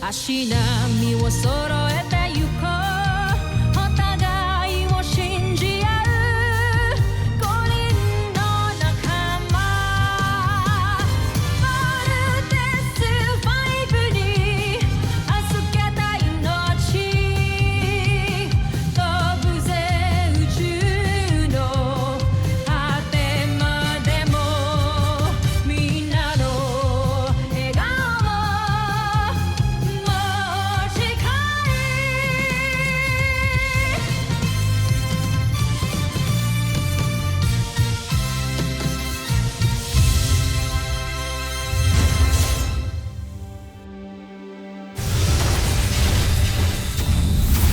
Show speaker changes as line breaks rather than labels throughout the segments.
足並みを揃えてゆこうお互いを信じ合う五人の仲間まるでスファイブに預けた命飛ぶぜ宇宙の果てまでもみんなの笑顔も持ち帰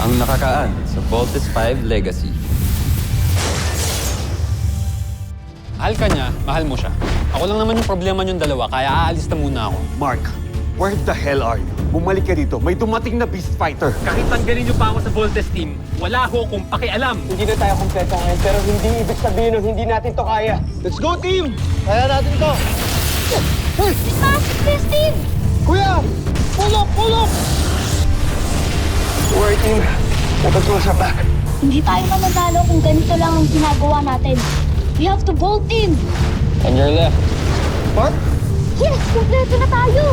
Ang nakakaan sa Voltes 5 Legacy.
Mahal ka niya, mahal mo siya. Ako lang naman yung problema niyong dalawa, kaya aalis na muna ako.
Mark, where the hell are you? Bumalik ka dito. May dumating na beast fighter.
Kahit tanggalin niyo pa ako sa Voltes team, wala ho akong pakialam.
Hindi na tayo kompleto ngayon, pero hindi ibig sabihin na hindi natin to kaya.
Let's go, team! Kaya natin to!
Steve!
Kuya! Pull up! Pull up!
We're a team. Dapat mo sa back.
Hindi tayo mananalo kung ganito lang ang ginagawa natin. We have to bolt in!
On your left.
Mark?
Yes! Kompleto na tayo!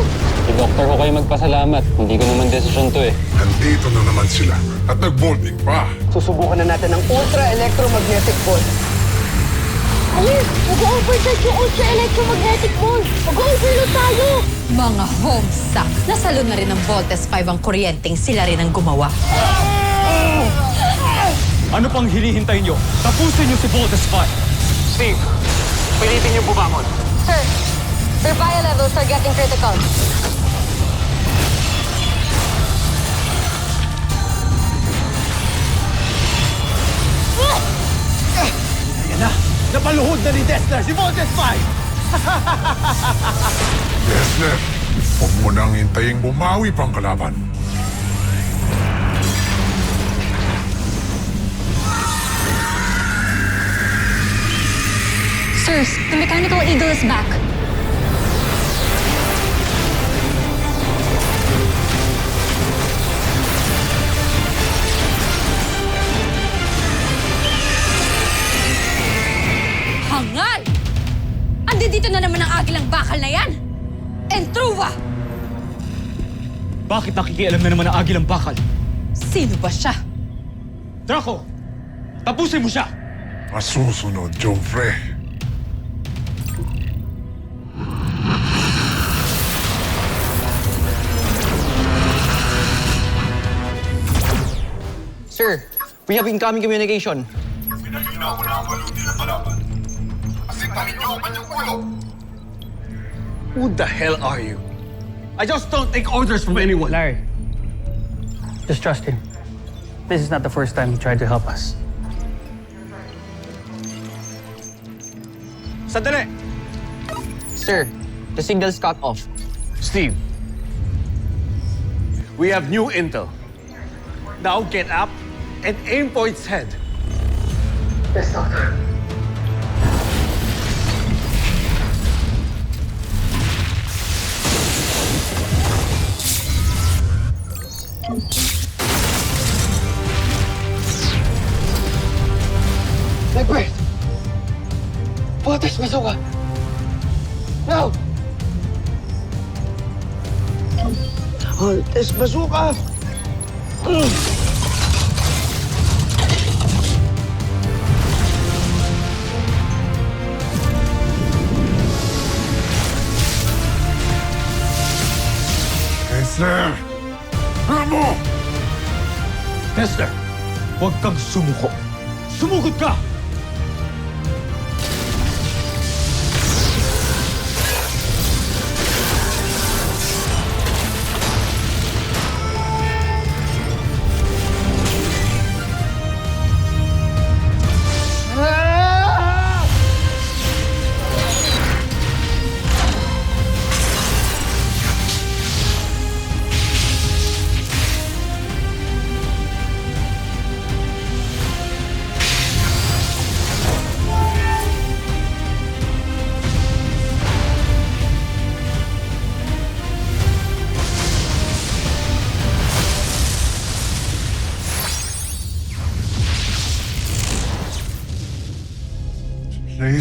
Si Doktor ko kayo magpasalamat. Hindi ko naman desisyon to eh.
Nandito na naman sila at nag-bolting pa.
Susubukan na natin ng ultra-electromagnetic ball.
Ayun! Mag-overcharge yung ultra-electromagnetic ball! Mag-overload tayo!
Mga homesuck! Nasalo na rin ng Voltes 5 ang kuryenteng sila rin ang gumawa.
Ano pang hinihintay niyo? Tapusin niyo si Voltes 5.
Steve, pilitin niyo bumangon.
Sir, their bio levels are getting critical.
Ayan na! Napaluhod na ni Dessler si Voltes 5!
Dessler, huwag mo nang hintayin bumawi pang kalaban.
Sirs, the Mechanical Eagle is back.
Hangal! Andi dito na naman ang agilang bakal na yan! Entruwa!
Bakit nakikialam na naman ang agilang bakal?
Sino ba siya?
Draco, tapusin mo siya!
Masusunod, Joffrey.
Sir, we have incoming communication.
Pinalinaw mo na ang maluti ng kalaban. Asintahin niyo ang kanyang ulo.
Who the hell are you? I just don't take orders from anyone.
Larry, just trust him. This is not the first time he tried to help us.
Sandali!
Sir, the signal's cut off.
Steve, we have new intel. Now get up and aim for its head.
Yes, Doctor. Egbert! Voltes Bazooka! Now! Voltes Bazooka!
Dessler! Ramo!
Dessler, huwag kang sumuko. Sumugod ka!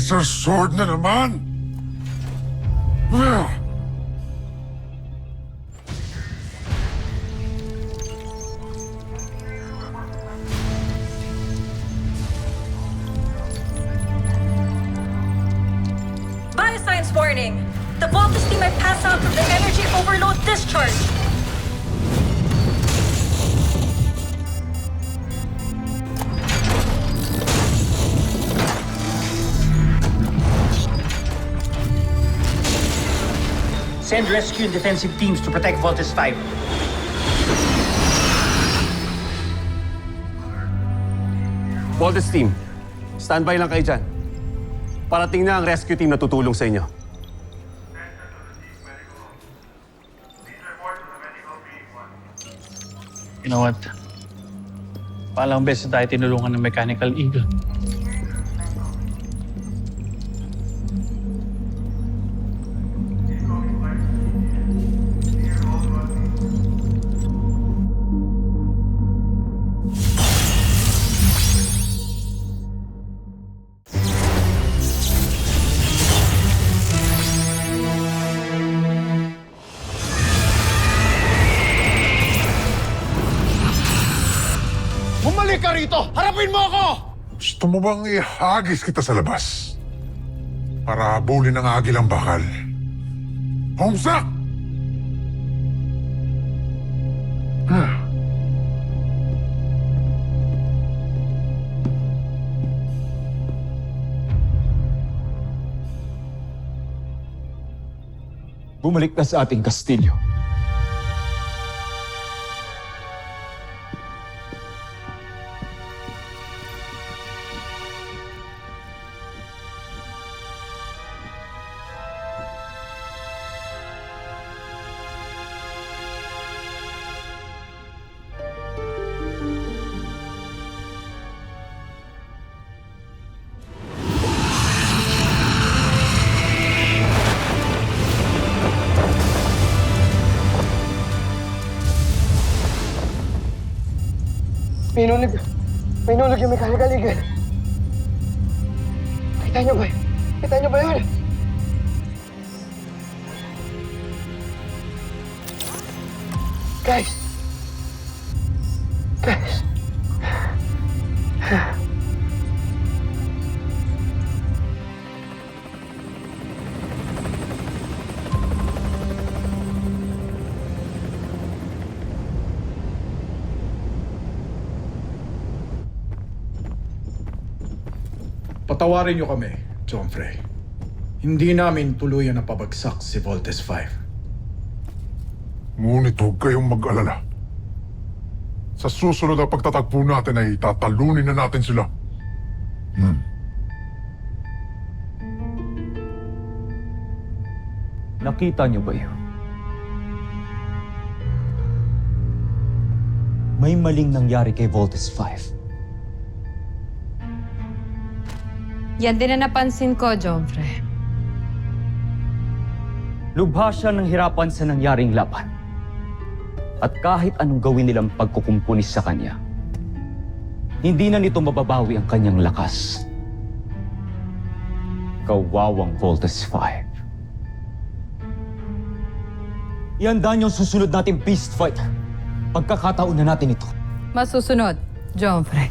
Laser sword na naman!
Bioscience warning! The Voltus team might pass out from the energy overload discharge!
Send rescue and defensive teams to protect Voltes 5.
Voltes team, standby lang kayo dyan. Parating na ang rescue team na tutulong sa inyo.
You know what? Palang beses tayo tinulungan ng Mechanical Eagle.
Bumalik ka rito! Harapin mo ako! Gusto mo bang ihagis kita sa labas? Para habulin ang agilang bakal? Homsak!
Bumalik na sa ating kastilyo.
May nulog yung Mechanical Eagle. Kita niyo ba? Kita niyo ba yun? Guys! Guys!
Patawarin niyo kami, John Frey. Hindi namin tuluyan na pabagsak si Voltes 5.
Ngunit huwag kayong mag-alala. Sa susunod na pagtatagpo natin ay tatalunin na natin sila.
Nakita niyo ba yun? May maling nangyari kay Voltes 5.
Yan din na napansin ko, Joffre.
Lubha siya ng hirapan sa nangyaring laban. At kahit anong gawin nilang pagkukumpunis sa kanya, hindi na nito mababawi ang kanyang lakas. Kawawang Voltes 5. Ihanda niyong susunod nating beast fight. Pagkakataon na natin ito.
Masusunod, Joffre.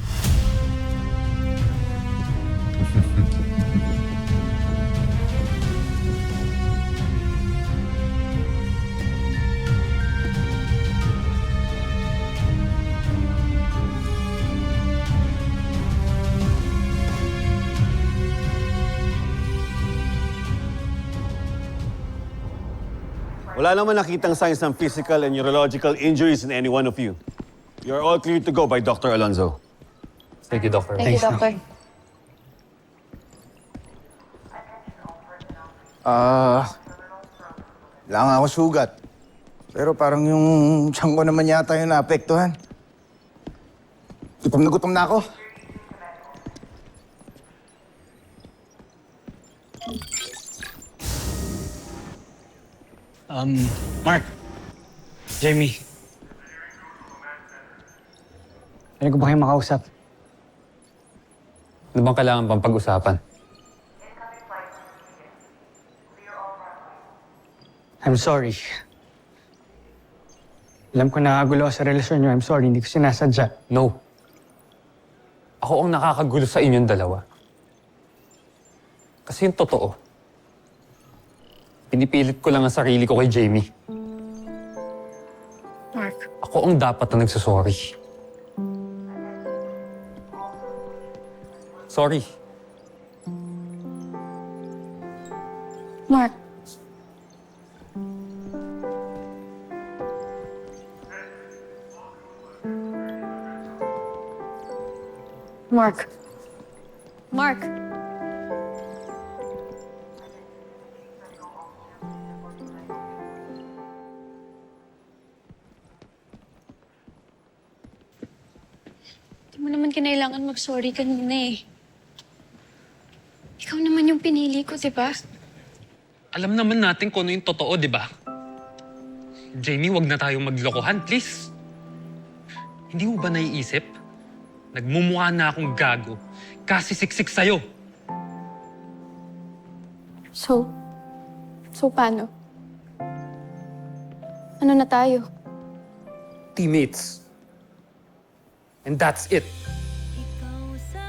Wala naman nakitang signs ng physical and neurological injuries in any one of you. You're all clear to go by Dr. Alonzo.
Thank you, Doctor.
Thank you, Doctor.
Wala nga ako sugat. Pero parang yung tiyan ko naman yata yung naapektuhan. Gutom na ako.
Mark. Jamie. Pwede ko ba kayo makausap?
Ano bang kailangan pang pag-usapan?
I'm sorry. Alam ko nakagulo sa relasyon niyo. I'm sorry, hindi ko sinasadya.
No. Ako ang nakakagulo sa inyong dalawa. Kasi yung totoo, pinipilit ko lang ang sarili ko kay Jamie.
Mark.
Ako ang dapat na nagsasorry. Sorry.
Mark. Mark. Mark. Di mo naman kinailangan mag-sorry kanina eh. Ikaw naman yung pinili ko, di ba?
Alam naman natin kung ano yung totoo, di ba? Jamie, wag na tayong maglokohan, please. Hindi mo ba naiisip? Nagmumukha na akong gago kasi siksik sa'yo.
So paano? Ano na tayo?
Teammates. And that's it.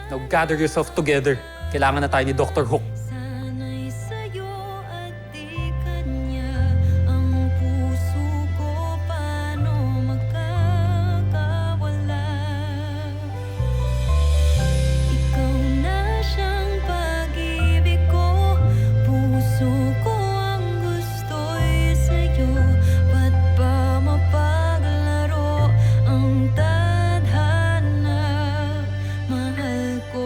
Now gather yourself together. Kailangan na tayo ni Dr. Hook.
Sana'y sa'yo at di kanya ang puso ko paano makakawala. Ikaw na siyang pag-ibig ko, puso ko ang gusto'y sa'yo. Ba't ba mapaglaro ang tadhana, mahal ko?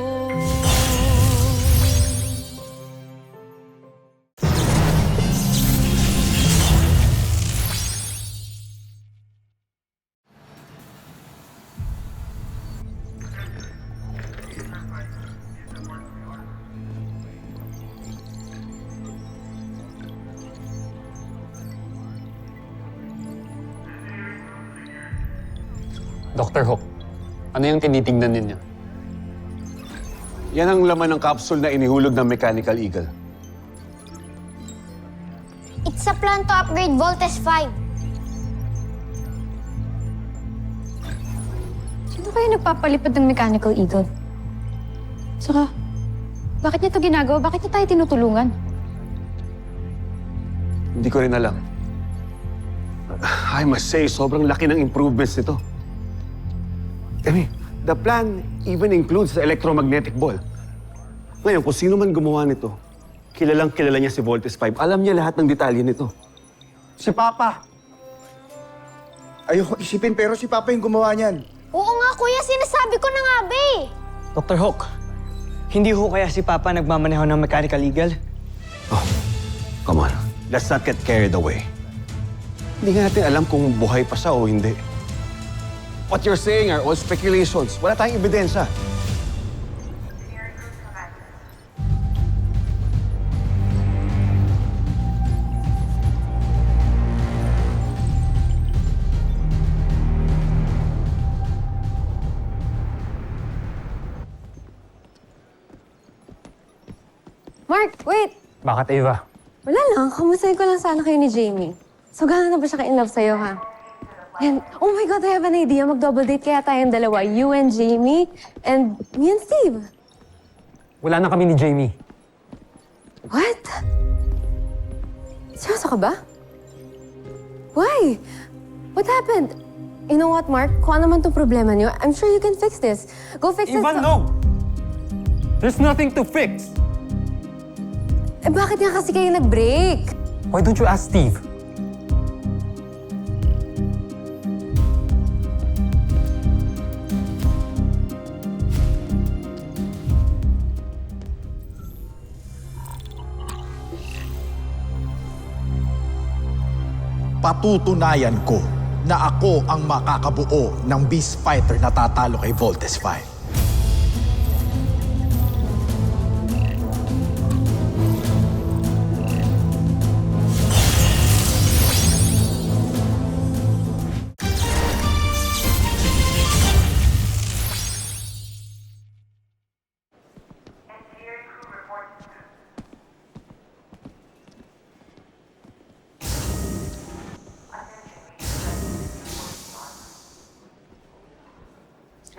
Dr. Hook, ano yung tinitingnan ninyo?
Yan ang laman ng capsule na inihulog ng Mechanical Eagle.
It's a plan to upgrade Voltes 5.
Sino kayo nagpapalipad ng Mechanical Eagle? Saka, bakit niya ito ginagawa? Bakit niya tayo tinutulungan?
Hindi ko rin alam. I must say, sobrang laki ng improvements nito. I mean, the plan even includes the electromagnetic ball. Ngayon, kung sino man gumawa nito, kilalang kilala niya si Voltes 5. Alam niya lahat ng detalye nito.
Si Papa. Ayoko isipin pero si Papa yung gumawa niyan.
Oo nga, kuya. Sinasabi ko na nga, be.
Dr. Hook, hindi ho kaya si Papa nagmamaneho ng Mechanical Eagle?
Oh, come on. Let's not get carried away. Hindi nga natin alam kung buhay pa siya o hindi. What you're saying are all speculations. Wala tayong ebidensya.
Mark, wait!
Bakit, Ava?
Wala lang. Kamustahin ko lang sana kayo ni Jamie. So, gano'n na ba siya ka-in love sa'yo, ha? And, oh my God, I have an idea. Mag-double date kaya tayong dalawa. You and Jamie, and me and Steve.
Wala na kami ni Jamie.
What? Seryoso ka ba? Why? What happened? You know what, Mark? Kung ano man itong problema niyo, I'm sure you can fix this. Go fix this.
No! There's nothing to fix!
Eh, bakit nga kasi kayo nag-break?
Why don't you ask Steve?
Patutunayan ko na ako ang makakabuo ng Beast Fighter na tatalo kay Voltes 5.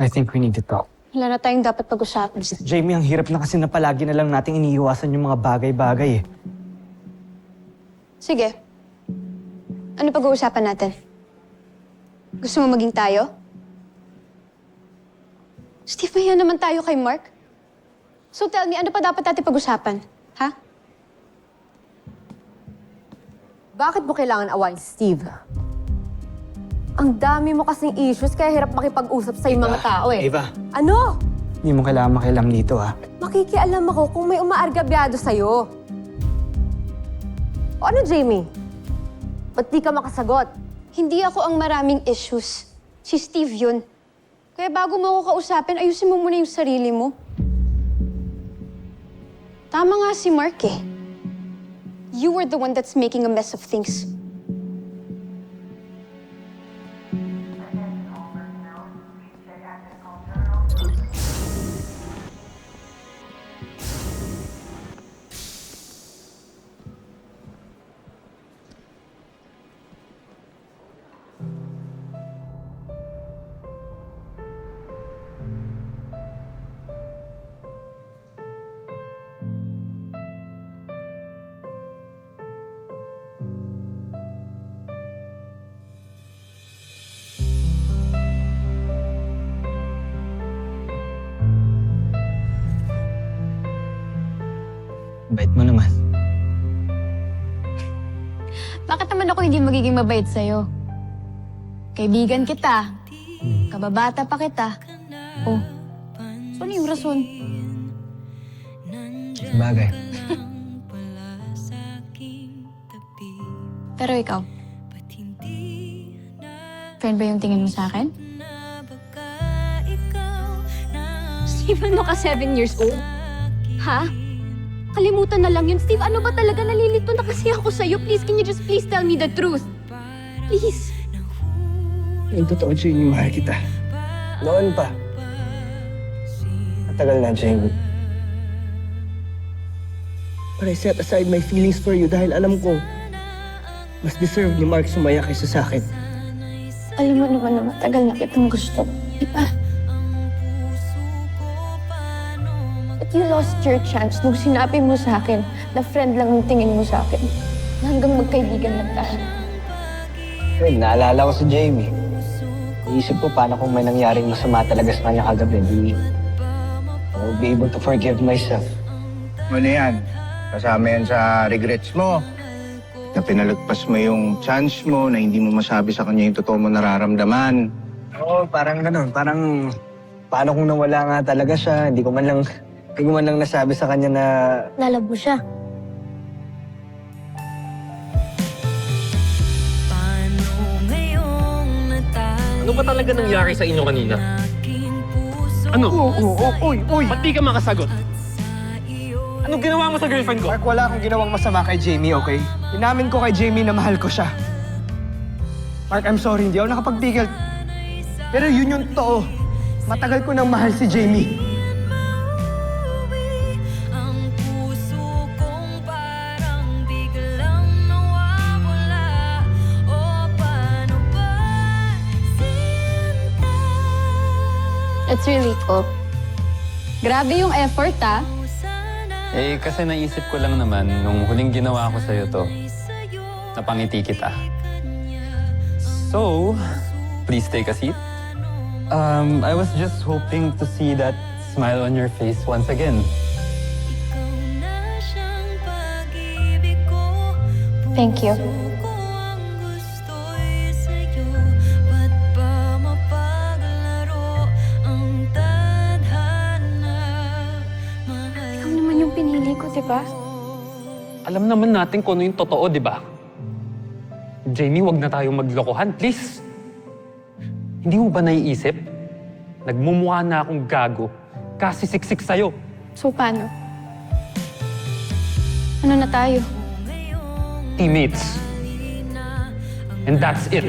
I think we need to talk.
Wala na tayong dapat pag-usapan.
Jamie, ang hirap na kasi na palagi na lang nating iniiwasan yung mga bagay-bagay eh.
Sige. Ano pag-uusapan natin? Gusto mo maging tayo? Steve, mahiya naman tayo kay Mark. So tell me, ano pa dapat natin pag-usapan? Ha?
Bakit mo kailangan awayin si Steve? Ang dami mo kasing issues kaya hirap makipag-usap sa mga tao eh.
Eva.
Ano?
Hindi mo kailangan makialam dito ha.
Makikialam ako kung may umaargabyado sa'yo. O ano, Jamie? Ba't di ka makasagot?
Hindi ako ang maraming issues. Si Steve yun. Kaya bago mo ako kausapin, ayusin mo muna yung sarili mo. Tama nga si Mark eh. You were the one that's making a mess of things.
Bait mo naman.
Bakit naman ako hindi magiging mabait sa'yo? Kaibigan kita. Kababata pa kita. Oh, so ano yung rason?
Bagay.
Pero ikaw, friend ba yung tingin mo sa akin? Steve, ano ka 7 years old? Ha? Kalimutan na lang yun. Steve, ano ba talaga? Nalilito na kasi ako sa'yo. Please, can you just please tell me the truth? Please.
Yung totoo, Jamie, mahal kita. Noon pa. Matagal na, Jamie. But I set aside my feelings for you dahil alam ko mas deserve ni Mark sumaya kaysa sa akin.
Alam mo naman na matagal na kitang gusto. Diba? But you lost your chance nung sinabi mo sa akin na friend lang ang tingin mo sa akin. Hanggang magkaibigan lang tayo.
Friend, naalala ko si Jamie. Iisip ko paano kung may nangyaring masama talaga sa kanya kagabi. I'll be able to forgive myself.
Ano yan? Kasama yan sa regrets mo. Na pinalagpas mo yung chance mo na hindi mo masabi sa kanya yung totoo mo nararamdaman.
Oo, parang ganun. Parang paano kung nawala nga talaga siya. Hindi ko man lang nasabi sa kanya na...
Lalabo siya.
Ano ba talaga nangyari sa inyo kanina? Ano? Uy! Ba't di ka makasagot? Anong ginawa mo sa girlfriend ko?
Mark, wala akong ginawang masama kay Jamie, okay? Inamin ko kay Jamie na mahal ko siya. Mark, I'm sorry, hindi ako nakapagpigil. Pero yun yung totoo. Matagal ko nang mahal si Jamie.
It's really cool. Grabe yung effort, ah.
Eh, kasi naisip ko lang naman, nung huling ginawa ko sa'yo to, napangiti kita. So, please take a seat. I was just hoping to see that smile on your face once again.
Thank you. Ikaw naman yung pinili ko, diba?
Alam naman natin kung ano yung totoo, di ba? Jamie, wag na tayong maglokohan, please. Hindi mo ba naiisip? Nagmumukha na akong gago kasi siksik sa'yo.
So, paano? Ano na tayo?
Teammates. And that's it.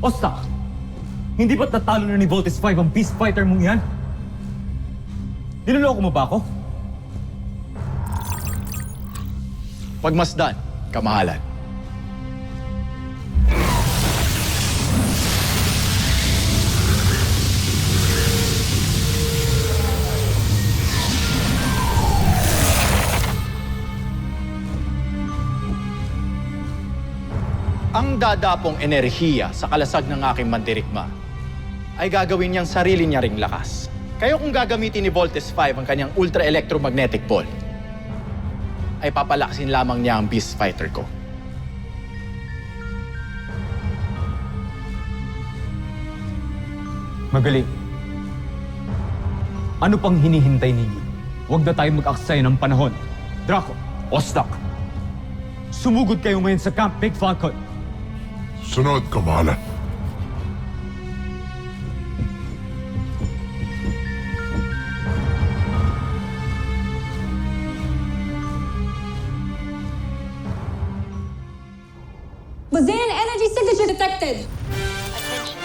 Ostak! Hindi ba't natalo na ni Voltes 5 ang Beast Fighter mong yan? Niloloko mo ba ako?
Pagmasdan, kamahalan. Ang dadapong enerhiya sa kalasag ng aking mandirigma ay gagawin niyang sarili niya ring lakas. Kaya kung gagamitin ni Voltes 5 ang kanyang ultra-electromagnetic ball, ay papalakasin lamang niya ang Beast Fighter ko.
Magaling. Ano pang hinihintay ninyo? Huwag na tayo mag-aksaya ng panahon. Draco, Ostak, sumugod kayo ngayon sa Camp Big Falcon.
Sunod, kamahalan.
Bazean energy signature detected.
Attention,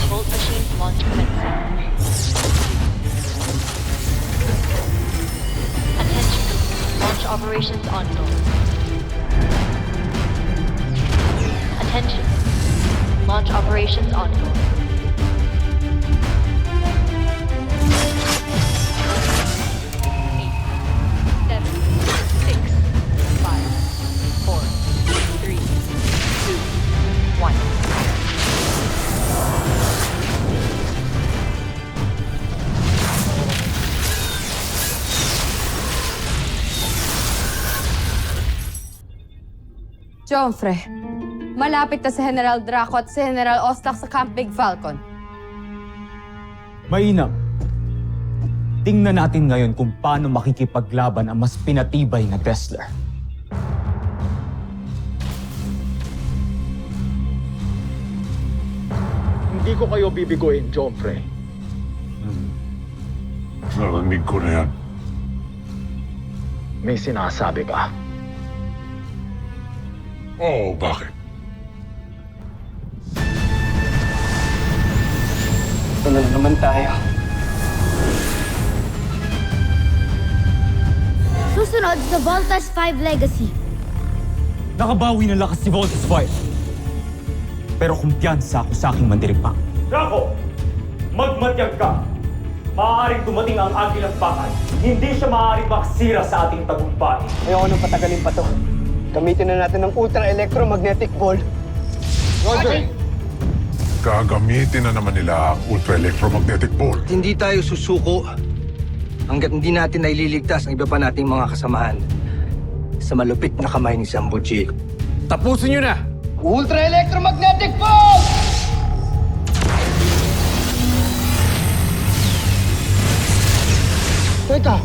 Volt Machine launch commencing. Attention, launch operations ongoing. Attention, launch operations ongoing. 7, 6, 5, 4, 3, 2, 1.
Joffre, malapit na si General Draco at si General Ostak sa Camp Big Falcon.
Mainam. Tingnan natin ngayon kung paano makikipaglaban ang mas pinatibay na wrestler.
Hindi ko kayo bibiguin, Joffre.
Narinig ko na yan.
May sinasabi ka.
Oo, bakit?
Ito na naman tayo.
Susunod sa Voltas 5 Legacy.
Nakabawi ng lakas si Voltes 5. Pero kumpiyansa ako sa aking mandirigma. Draco! Magmatyag ka! Maaaring dumating ang Agilang Bakal. Hindi siya maaaring makasira sa ating tagumpay.
Ayoko nang patagalin pa to. Gamitin na natin ng ultra-electromagnetic ball.
Roger! Gagamitin na naman nila ang ultra-electromagnetic ball.
Hindi tayo susuko hanggat hindi natin naililigtas ang iba pa nating mga kasamahan sa malupit na kamay ni Sambuji.
Tapusin niyo na!
Ultra-electromagnetic ball! Teka,